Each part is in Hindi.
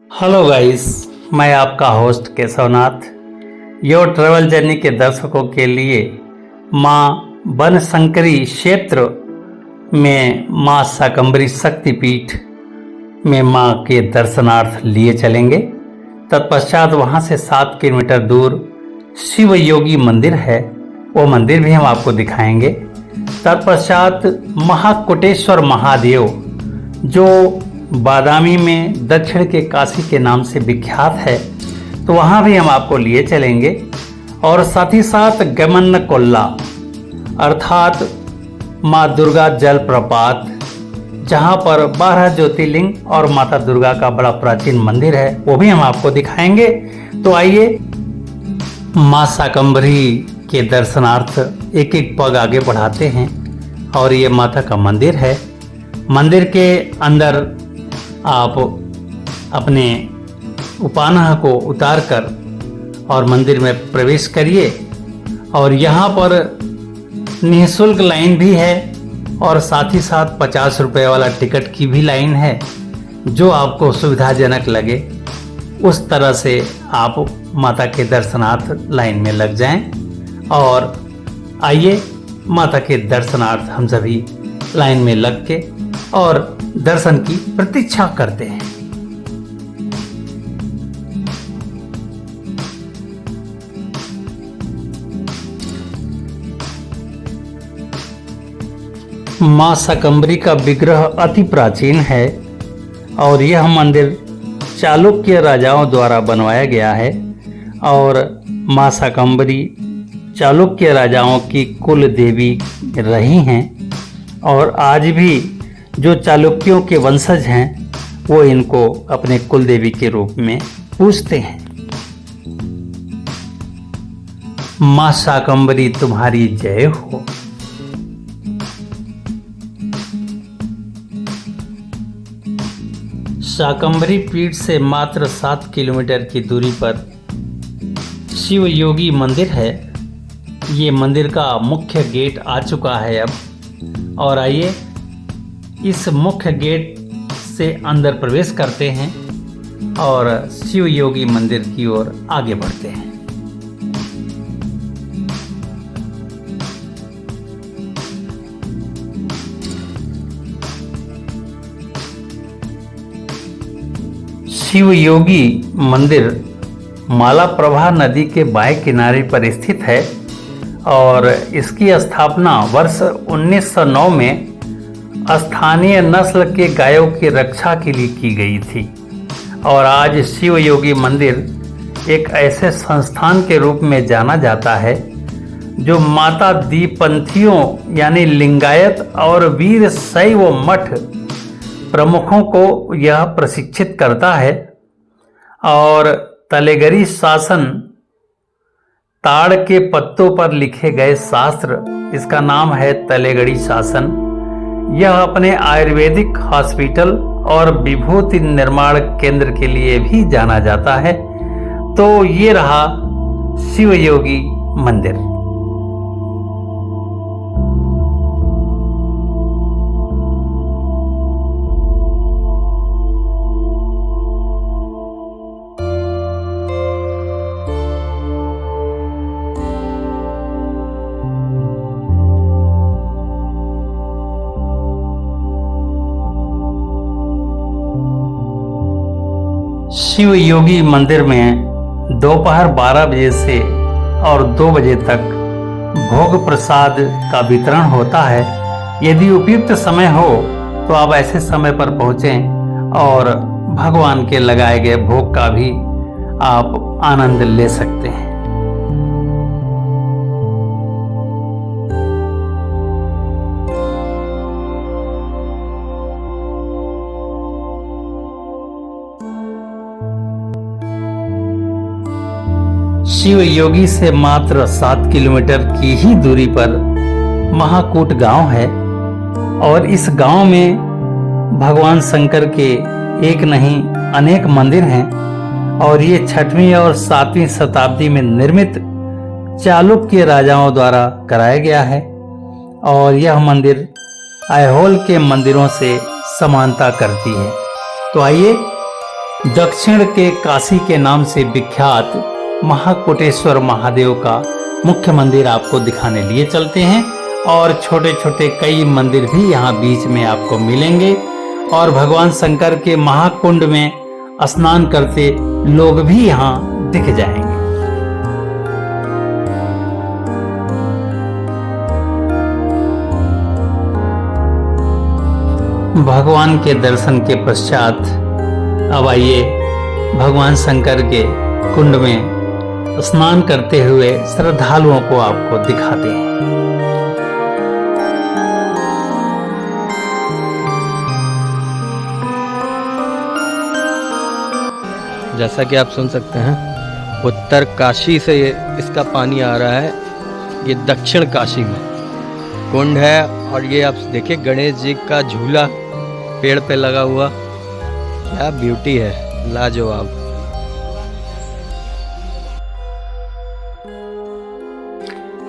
हेलो गाइस, मैं आपका host Keshavnath. Your travel journey के दर्शकों के लिए माँ बनशंकरी क्षेत्र में माँ शाकंभरी शक्तिपीठ में माँ के दर्शनार्थ लिए चलेंगे। तत्पश्चात वहाँ से 7 किलोमीटर दूर शिव योगी मंदिर है, वो मंदिर भी हम आपको दिखाएंगे। तत्पश्चात महाकोटेश्वर महादेव जो बादामी में दक्षिण के काशी के नाम से विख्यात है, तो वहाँ भी हम आपको लिए चलेंगे। और साथ ही साथ गमन कोल्ला अर्थात माँ दुर्गा जलप्रपात, जहाँ पर 12 ज्योतिर्लिंग और माता दुर्गा का बड़ा प्राचीन मंदिर है, वो भी हम आपको दिखाएंगे। तो आइए माँ शाकंभरी के दर्शनार्थ एक एक पग आगे बढ़ाते हैं। और ये माता का मंदिर है। मंदिर के अंदर आप अपने उपानह को उतार कर और मंदिर में प्रवेश करिए। और यहाँ पर निःशुल्क लाइन भी है और साथ ही साथ 50 रुपये वाला टिकट की भी लाइन है। जो आपको सुविधाजनक लगे उस तरह से आप माता के दर्शनार्थ लाइन में लग जाएं। और आइए माता के दर्शनार्थ हम सभी लाइन में लग के और दर्शन की प्रतीक्षा करते हैं। मां शाकंभरी का विग्रह अति प्राचीन है और यह मंदिर चालुक्य राजाओं द्वारा बनवाया गया है। और मां शाकंभरी चालुक्य राजाओं की कुल देवी रही हैं और आज भी जो चालुक्यों के वंशज हैं वो इनको अपने कुल देवी के रूप में पूजते हैं। मां शाकंभरी तुम्हारी जय हो। शाकंभरी पीठ से मात्र 7 किलोमीटर की दूरी पर शिव योगी मंदिर है। ये मंदिर का मुख्य गेट आ चुका है अब। और आइए इस मुख्य गेट से अंदर प्रवेश करते हैं और शिव योगी मंदिर की ओर आगे बढ़ते हैं। शिव योगी मंदिर मालाप्रभा नदी के बाएं किनारे पर स्थित है और इसकी स्थापना वर्ष 1909 में स्थानीय नस्ल के गायों की रक्षा के लिए की गई थी। और आज शिव योगी मंदिर एक ऐसे संस्थान के रूप में जाना जाता है जो माता दीपंथियों यानी लिंगायत और वीर शैव मठ प्रमुखों को यह प्रशिक्षित करता है। और तलेगरी शासन, ताड़ के पत्तों पर लिखे गए शास्त्र, इसका नाम है तलेगड़ी शासन। यह अपने आयुर्वेदिक हॉस्पिटल और विभूति निर्माण केंद्र के लिए भी जाना जाता है। तो ये रहा शिव योगी मंदिर। शिव योगी मंदिर में दोपहर 12 बजे से और 2 बजे तक भोग प्रसाद का वितरण होता है। यदि उपयुक्त समय हो तो आप ऐसे समय पर पहुँचें और भगवान के लगाए गए भोग का भी आप आनंद ले सकते हैं। शिव योगी से मात्र 7 किलोमीटर की ही दूरी पर महाकूट गांव है और इस गांव में भगवान शंकर के एक नहीं अनेक मंदिर हैं। और ये 6वीं और 7वीं शताब्दी में निर्मित चालुक्य राजाओं द्वारा कराया गया है। और यह मंदिर ऐहोल के मंदिरों से समानता करती है। तो आइए दक्षिण के काशी के नाम से विख्यात महाकोटेश्वर महादेव का मुख्य मंदिर आपको दिखाने लिए चलते हैं और छोटे छोटे कई मंदिर भी यहाँ बीच में आपको मिलेंगे और भगवान शंकर के महाकुंड में स्नान करते लोग भी यहाँ दिख जाएंगे। भगवान के दर्शन के पश्चात अब आइए भगवान शंकर के कुंड में स्नान करते हुए श्रद्धालुओं को आपको दिखाते हैं। जैसा कि आप सुन सकते हैं उत्तर काशी से इसका पानी आ रहा है। ये दक्षिण काशी में कुंड है और ये आप देखिए गणेश जी का झूला पेड़ पे लगा हुआ, क्या ब्यूटी है, लाजवाब।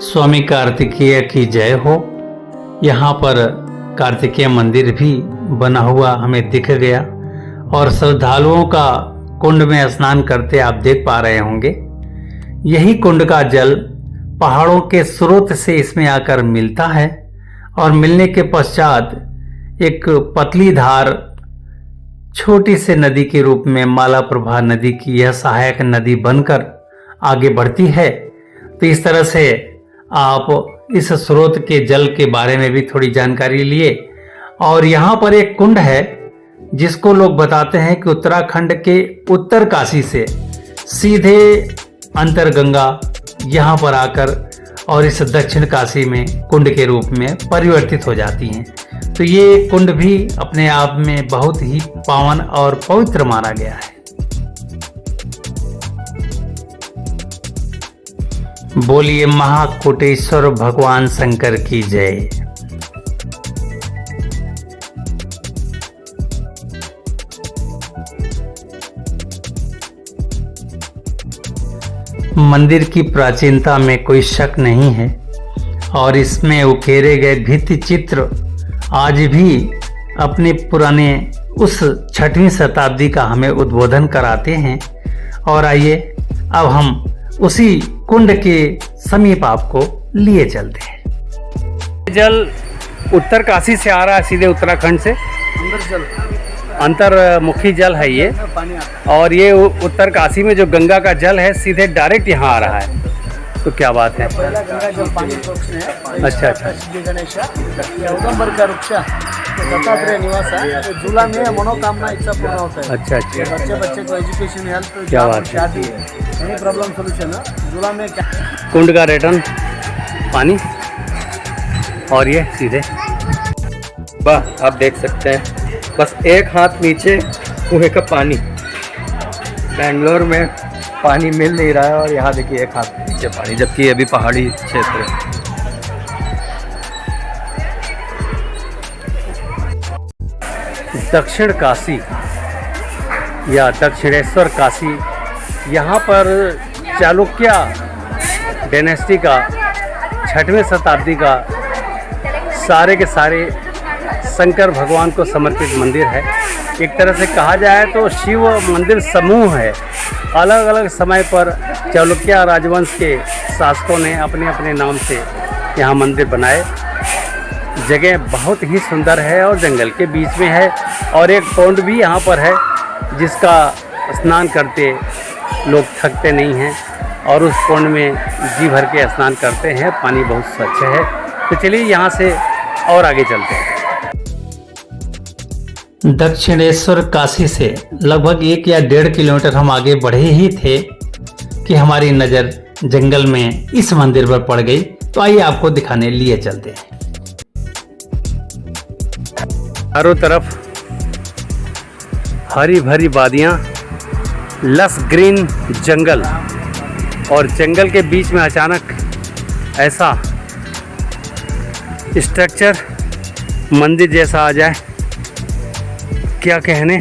स्वामी कार्तिकेय की जय हो। यहाँ पर कार्तिकेय मंदिर भी बना हुआ हमें दिख गया और श्रद्धालुओं का कुंड में स्नान करते आप देख पा रहे होंगे। यही कुंड का जल पहाड़ों के स्रोत से इसमें आकर मिलता है और मिलने के पश्चात एक पतली धार छोटी से नदी के रूप में मालाप्रभा नदी की यह सहायक नदी बनकर आगे बढ़ती है। तो इस तरह से आप इस स्रोत के जल के बारे में भी थोड़ी जानकारी लिए और यहाँ पर एक कुंड है जिसको लोग बताते हैं कि उत्तराखंड के उत्तर काशी से सीधे अंतरगंगा यहाँ पर आकर और इस दक्षिण काशी में कुंड के रूप में परिवर्तित हो जाती हैं। तो ये कुंड भी अपने आप में बहुत ही पावन और पवित्र माना गया है। बोलिए महाकोटेश्वर भगवान शंकर की जय। मंदिर की प्राचीनता में कोई शक नहीं है और इसमें उकेरे गए भित्ति चित्र आज भी अपने पुराने उस 6वीं शताब्दी का हमें उद्बोधन कराते हैं। और आइए अब हम उसी कुंड के समीप आपको लिए चलते हैं। जल उत्तर काशी से आ रहा है, सीधे उत्तराखंड से अंतर्मुखी जल है ये, और ये उत्तर काशी में जो गंगा का जल है सीधे डायरेक्ट यहाँ आ रहा है। तो क्या बात है। अच्छा अच्छा। झूला में मनोकामना इच्छा पूर्ण होता है। अच्छा अच्छा। बच्चे को एजुकेशन, हेल्थ, क्या बात है। शादी, एनी प्रॉब्लम सोल्यूशन झूला में। कुंड का रिटर्न पानी और ये सीधे वाह, आप देख सकते हैं बस एक हाथ नीचे कुएं का पानी। बेंगलोर में पानी मिल नहीं रहा है और यहाँ देखिए एक हाथ नीचे पानी, जबकि ये भी पहाड़ी क्षेत्र है। दक्षिण काशी या दक्षिणेश्वर काशी, यहाँ पर चालुक्य डायनेस्टी का 6वीं शताब्दी का सारे के सारे शंकर भगवान को समर्पित मंदिर है। एक तरह से कहा जाए तो शिव मंदिर समूह है। अलग अलग समय पर चालुक्य राजवंश के शासकों ने अपने अपने नाम से यहाँ मंदिर बनाए। जगह बहुत ही सुंदर है और जंगल के बीच में है और एक कुंड भी यहाँ पर है जिसका स्नान करते लोग थकते नहीं हैं और उस कुंड में जी भर के स्नान करते हैं। पानी बहुत स्वच्छ है। तो चलिए यहाँ से और आगे चलते हैं। दक्षिणेश्वर काशी से लगभग 1 या 1.5 किलोमीटर हम आगे बढ़े ही थे कि हमारी नज़र जंगल में इस मंदिर पर पड़ गई। तो आइए आपको दिखाने लिए चलते हैं। चारों तरफ हरी भरी वादियाँ, लस ग्रीन जंगल और जंगल के बीच में अचानक ऐसा स्ट्रक्चर मंदिर जैसा आ जाए, क्या कहने।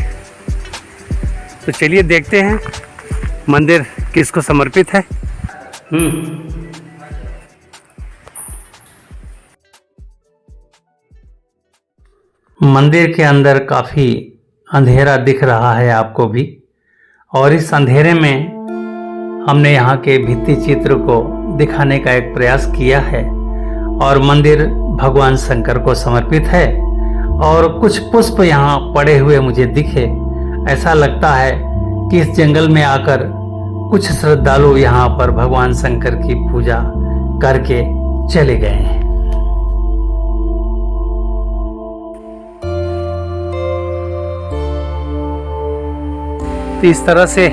तो चलिए देखते हैं मंदिर किसको समर्पित है। मंदिर के अंदर काफी अंधेरा दिख रहा है आपको भी, और इस अंधेरे में हमने यहाँ के भित्ति चित्र को दिखाने का एक प्रयास किया है। और मंदिर भगवान शंकर को समर्पित है और कुछ पुष्प यहाँ पड़े हुए मुझे दिखे। ऐसा लगता है कि इस जंगल में आकर कुछ श्रद्धालु यहाँ पर भगवान शंकर की पूजा करके चले गए हैं। तो इस तरह से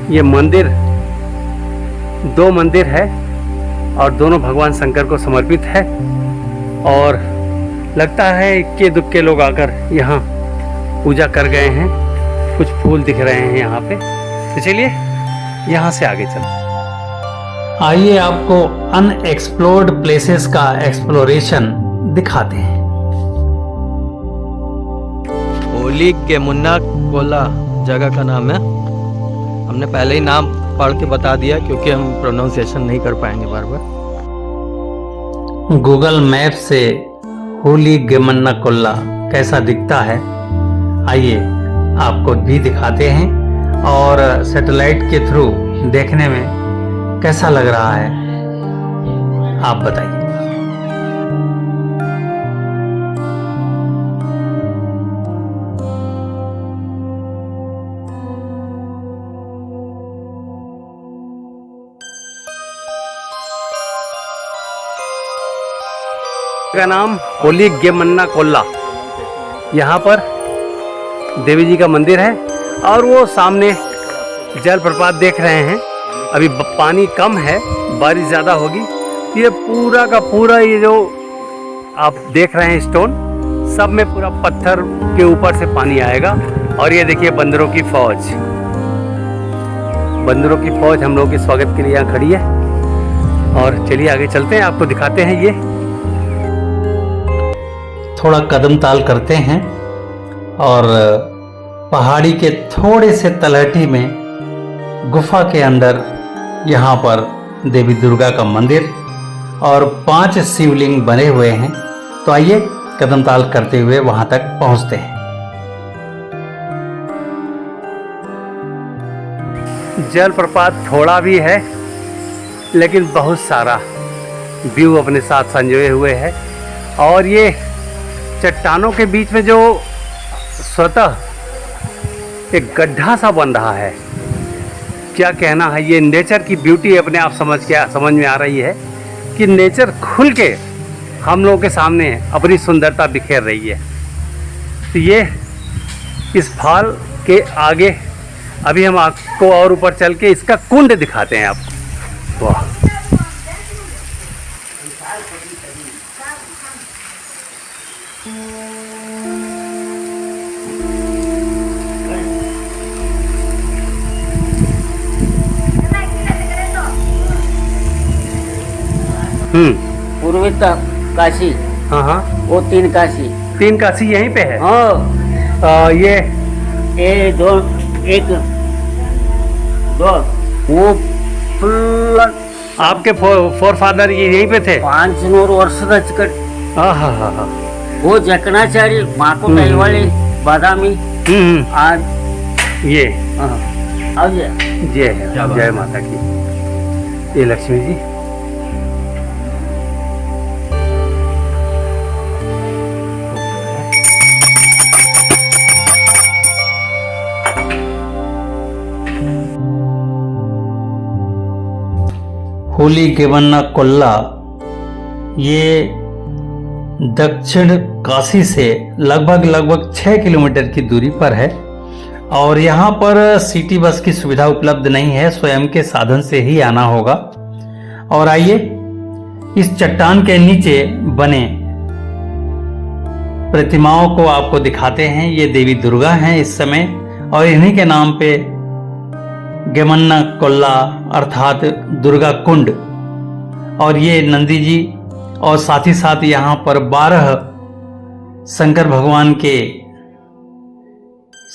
ये मंदिर, दो मंदिर है और दोनों भगवान शंकर को समर्पित है। और लगता है इक्के दुक्के लोग आकर यहाँ पूजा कर गए हैं। कुछ फूल दिख रहे हैं यहाँ पे। तो चलिए यहाँ से आगे चलते। आइए आपको अनएक्सप्लोर्ड प्लेसेस का एक्सप्लोरेशन दिखाते हैं। होली गेमुन्ना कोला जगह का नाम है। हमने पहले ही नाम पढ़ के बता दिया क्योंकि हम प्रोनाउंसिएशन नहीं कर पाएंगे बार बार। गूगल मैप से होली गेमन्ना कोल्ला कैसा दिखता है, आइए आपको भी दिखाते हैं और सैटेलाइट के थ्रू देखने में कैसा लग रहा है आप बताइए। का नाम होली गेमन्ना कोल्ला। यहाँ पर देवी जी का मंदिर है और वो सामने जलप्रपात देख रहे हैं। अभी पानी कम है, बारिश ज़्यादा होगी। ये पूरा का पूरा ये जो आप देख रहे हैं स्टोन, सब में पूरा पत्थर के ऊपर से पानी आएगा। और ये देखिए बंदरों की फौज, बंदरों की फौज हम लोगों के स्वागत के लिए यहाँ खड़ी है। और चलिए आगे चलते हैं, आपको दिखाते हैं। ये थोड़ा कदम ताल करते हैं और पहाड़ी के थोड़े से तलहटी में गुफा के अंदर यहाँ पर देवी दुर्गा का मंदिर और 5 शिवलिंग बने हुए हैं। तो आइए कदम ताल करते हुए वहां तक पहुंचते हैं। जलप्रपात थोड़ा भी है लेकिन बहुत सारा व्यू अपने साथ संजोए हुए है। और ये चट्टानों के बीच में जो स्वतः एक गड्ढा सा बन रहा है, क्या कहना है। ये नेचर की ब्यूटी अपने आप समझ में आ रही है कि नेचर खुल के हम लोगों के सामने अपनी सुंदरता बिखेर रही है। तो ये इस फाल के आगे अभी हम आपको और ऊपर चल के इसका कुंड दिखाते हैं आपको। वाह, पूर्वित काशी, हाँ हाँ, वो 3 काशी। 3 काशी यहीं पे है। हाँ, ये दो, एक, दो, वो फुल आपके फोर फादर ये यहीं पे थे। 500 वर्ष चिकट हाँ हाँ हाँ हाँ। वो जकनाचारी माको वाले बादामी आज ये अब जय है, जय माता की। ये लक्ष्मी जी, होली गेमन्ना कोल्ला ये दक्षिण काशी से लगभग 6 किलोमीटर की दूरी पर है। और यहाँ पर सिटी बस की सुविधा उपलब्ध नहीं है, स्वयं के साधन से ही आना होगा। और आइए इस चट्टान के नीचे बने प्रतिमाओं को आपको दिखाते हैं। ये देवी दुर्गा हैं इस समय और इन्हीं के नाम पे गेमन्ना कोल्ला अर्थात दुर्गा कुंड। और ये नंदी जी और साथ ही साथ यहाँ पर 12 शंकर भगवान के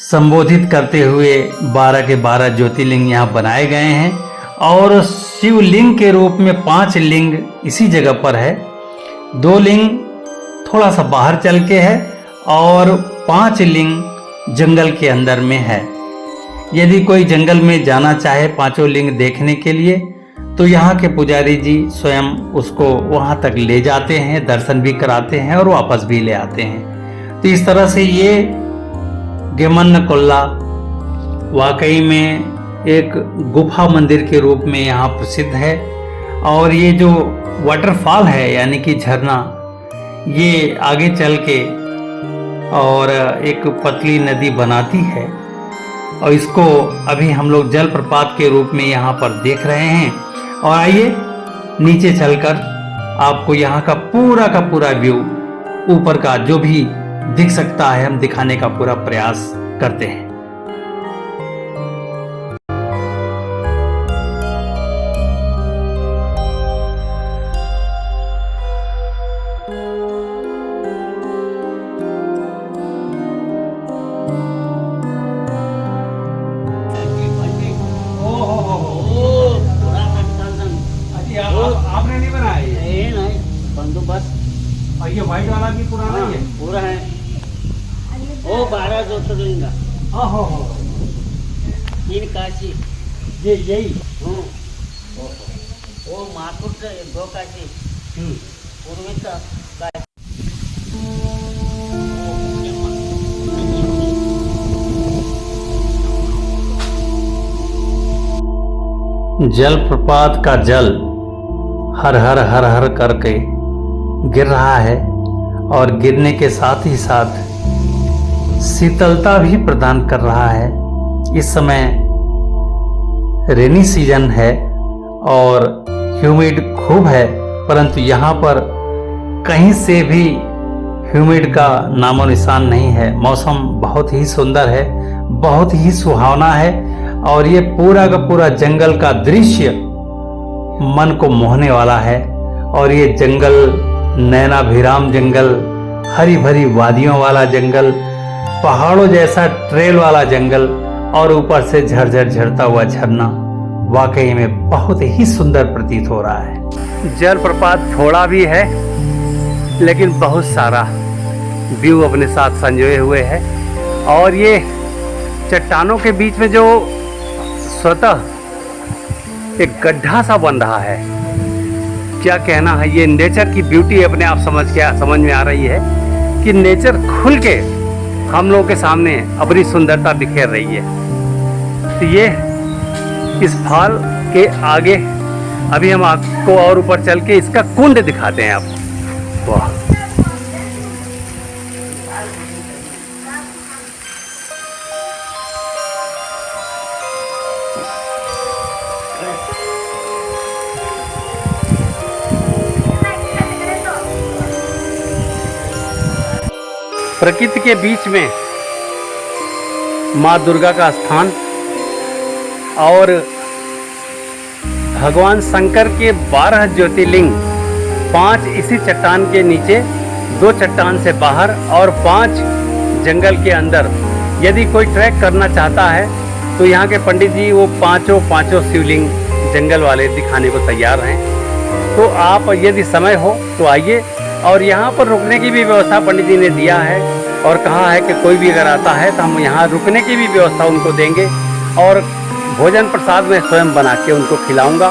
संबोधित करते हुए 12 के 12 ज्योतिर्लिंग यहाँ बनाए गए हैं। और शिवलिंग के रूप में 5 लिंग इसी जगह पर है। 2 लिंग थोड़ा सा बाहर चल के है और 5 लिंग जंगल के अंदर में है। यदि कोई जंगल में जाना चाहे पांचों लिंग देखने के लिए तो यहाँ के पुजारी जी स्वयं उसको वहाँ तक ले जाते हैं, दर्शन भी कराते हैं और वापस भी ले आते हैं। तो इस तरह से ये गेमन्नकुल्ला वाकई में एक गुफा मंदिर के रूप में यहाँ प्रसिद्ध है। और ये जो वाटरफॉल है यानी कि झरना, ये आगे चल के और एक पतली नदी बनाती है और इसको अभी हम लोग जलप्रपात के रूप में यहाँ पर देख रहे हैं। और आइए नीचे चलकर आपको यहाँ का पूरा व्यू ऊपर का जो भी दिख सकता है हम दिखाने का पूरा प्रयास करते हैं। आपने नहीं बनाया ये? नहीं बंदोबस्त और ये व्हाइट वाला भी पुराना ही है? पूरा है। वो 12 ज्योतिर्लिंग, हो 3 काशी, ये यही। वो माथुर 2 काशी, पूर्वी का काशी। जलप्रपात का जल हर हर हर हर करके गिर रहा है और गिरने के साथ ही साथ शीतलता भी प्रदान कर रहा है। इस समय रेनी सीजन है और ह्यूमिड खूब है, परंतु यहाँ पर कहीं से भी ह्यूमिड का नामो निशान नहीं है। मौसम बहुत ही सुंदर है, बहुत ही सुहावना है और ये पूरा का पूरा जंगल का दृश्य मन को मोहने वाला है। और ये जंगल नैनाभिराम जंगल, हरी भरी वादियों वाला जंगल, पहाड़ों जैसा ट्रेल वाला जंगल और ऊपर से झरझर झरता हुआ झरना वाकई में बहुत ही सुंदर प्रतीत हो रहा है। जलप्रपात थोड़ा भी है लेकिन बहुत सारा व्यू अपने साथ संजोए हुए है। और ये चट्टानों के बीच में जो स्वतः एक गड्ढा सा बन रहा है, क्या कहना है। ये नेचर की ब्यूटी अपने आप समझ में आ रही है कि नेचर खुल के हम लोगों के सामने अपनी सुंदरता बिखेर रही है। तो ये इस फॉल के आगे अभी हम आपको और ऊपर चल के इसका कुंड दिखाते हैं आपको। वाह, प्रकृति के बीच में माँ दुर्गा का स्थान और भगवान शंकर के 12 ज्योतिर्लिंग, 5 इसी चट्टान के नीचे, 2 चट्टान से बाहर और 5 जंगल के अंदर। यदि कोई ट्रैक करना चाहता है तो यहाँ के पंडित जी वो पांचों शिवलिंग जंगल वाले दिखाने को तैयार हैं। तो आप यदि समय हो तो आइए। और यहाँ पर रुकने की भी व्यवस्था पंडित जी ने दिया है और कहा है कि कोई भी अगर आता है तो हम यहाँ रुकने की भी व्यवस्था उनको देंगे और भोजन प्रसाद में स्वयं बना के उनको खिलाऊंगा।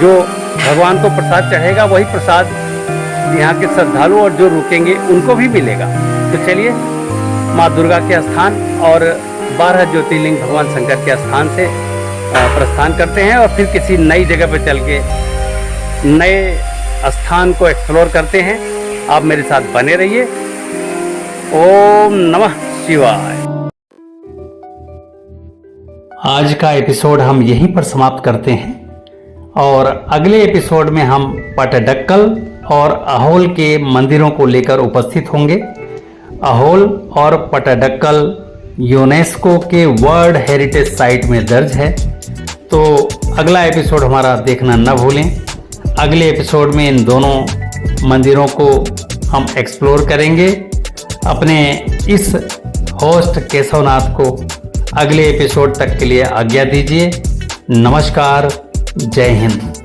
जो भगवान को प्रसाद चढ़ेगा वही प्रसाद यहाँ के श्रद्धालु और जो रुकेंगे उनको भी मिलेगा। तो चलिए माँ दुर्गा के स्थान और 12 ज्योतिर्लिंग भगवान शंकर के स्थान से प्रस्थान करते हैं और फिर किसी नई जगह पर चल के नए स्थान को एक्सप्लोर करते हैं। आप मेरे साथ बने रहिए। ओम नमः शिवाय। आज का एपिसोड हम यहीं पर समाप्त करते हैं और अगले एपिसोड में हम पटडक्कल और अहोल के मंदिरों को लेकर उपस्थित होंगे। अहोल और पटडक्कल यूनेस्को के वर्ल्ड हेरिटेज साइट में दर्ज है। तो अगला एपिसोड हमारा देखना न भूलें। अगले एपिसोड में इन दोनों मंदिरों को हम एक्सप्लोर करेंगे। अपने इस होस्ट केशवनाथ को अगले एपिसोड तक के लिए आज्ञा दीजिए। नमस्कार, जय हिंद।